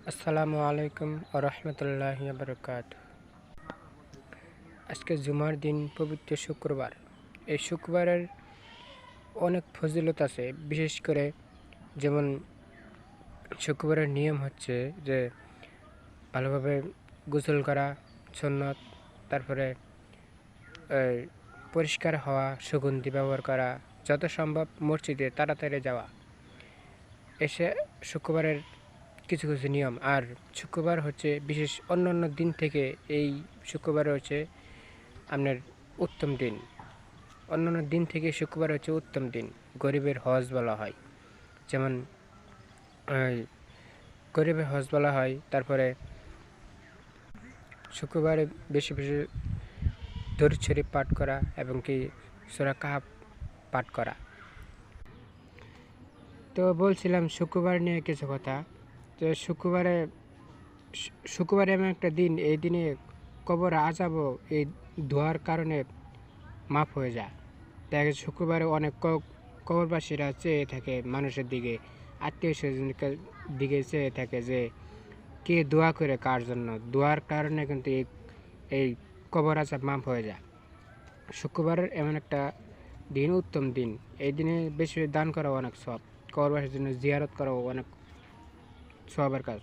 আসসালামু আলাইকুম রহমতুল্লাহি বারকাতুহু। আজকে জুমার দিন, পবিত্র শুক্রবার। এই শুক্রবারের অনেক ফজিলত আছে। বিশেষ করে যেমন শুক্রবারের নিয়ম হচ্ছে যে ভালোভাবে গোসল করা সুন্নত, তারপরে পরিষ্কার হওয়া, সুগন্ধি ব্যবহার করা, যত সম্ভব মসজিদে তাড়াতাড়ি যাওয়া। এসে শুক্রবারের কিছু কিছু নিয়ম। আর শুক্রবার হচ্ছে বিশেষ অন্য দিন থেকে এই শুক্রবার হচ্ছে আপনার উত্তম দিন। অন্যান্য দিন থেকে শুক্রবার হচ্ছে উত্তম দিন। গরিবের হজ বলা হয়, যেমন গরিবের হজ বলা হয়। তারপরে শুক্রবারে বেশি বেশি দরুদ শরীফ পাঠ করা এবং কি সূরা কাহফ পাঠ করা। তো বলছিলাম শুক্রবার নিয়ে কিছু কথা। তো শুক্রবারে এমন একটা দিন, এই দিনে কবর আযাবও এই দোয়ার কারণে মাফ হয়ে যায়। দেখা গেছে শুক্রবারে অনেক কবরবাসীরা চেয়ে থাকে মানুষের দিকে, আত্মীয় স্বজনকে দিকে চেয়ে থাকে যে কে দোয়া করে কার জন্য। দোয়ার কারণে কিন্তু এই কবর আযাব মাফ হয়ে যায়। শুক্রবারের এমন একটা দিন, উত্তম দিন। এই দিনে বেশি দান করা অনেক সওয়াব। কবরবাসীর জন্য জিয়ারত করাও অনেক সওয়াবের কাজ,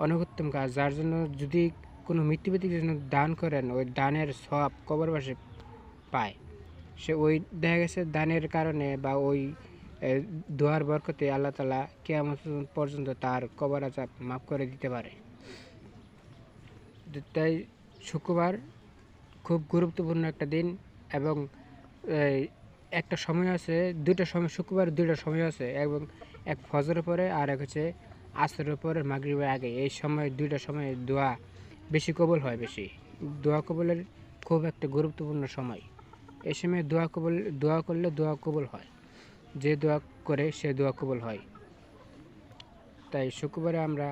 অনেক উত্তম কাজ। যার জন্য যদি কোনো মৃত্যুব্যক্তির জন্য দান করেন, ওই দানের সওয়াব কবরবাসী পায়। সে ওই দেখা গেছে দানের কারণে বা ওই দোয়ার বরকতে আল্লাহ তাআলা কিয়ামত পর্যন্ত তার কবর আযাব মাফ করে দিতে পারে। তাই শুক্রবার খুব গুরুত্বপূর্ণ একটা দিন। এবং একটা সময় আছে, দুইটা সময়, শুক্রবার দুইটা সময় আছে, এবং এক ফজরের পরে আর এক হচ্ছে আসরের পরে, মাগরিবের আগে। এই সময় দুইটা সময় দোয়া বেশি কবুল হয়। দোয়া কবুলের খুব একটা গুরুত্বপূর্ণ সময়। এই সময় দোয়া করলে দোয়া কবুল হয়। যে দোয়া করে সে দোয়া কবুল হয়। তাই শুক্রবারে আমরা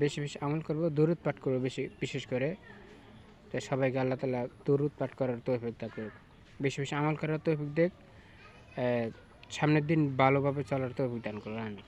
বেশি বেশি আমল করব, দরুদ পাঠ করবো বিশেষ করে। তাই সবাইকে আল্লাহ তাআলা দরুদ পাঠ করার তৌফিক দান করুক, বেশি বেশি আমল করার তৌফিক দেখ, সামনের দিন ভালোভাবে চলার তৌফিক দান করুন। আমি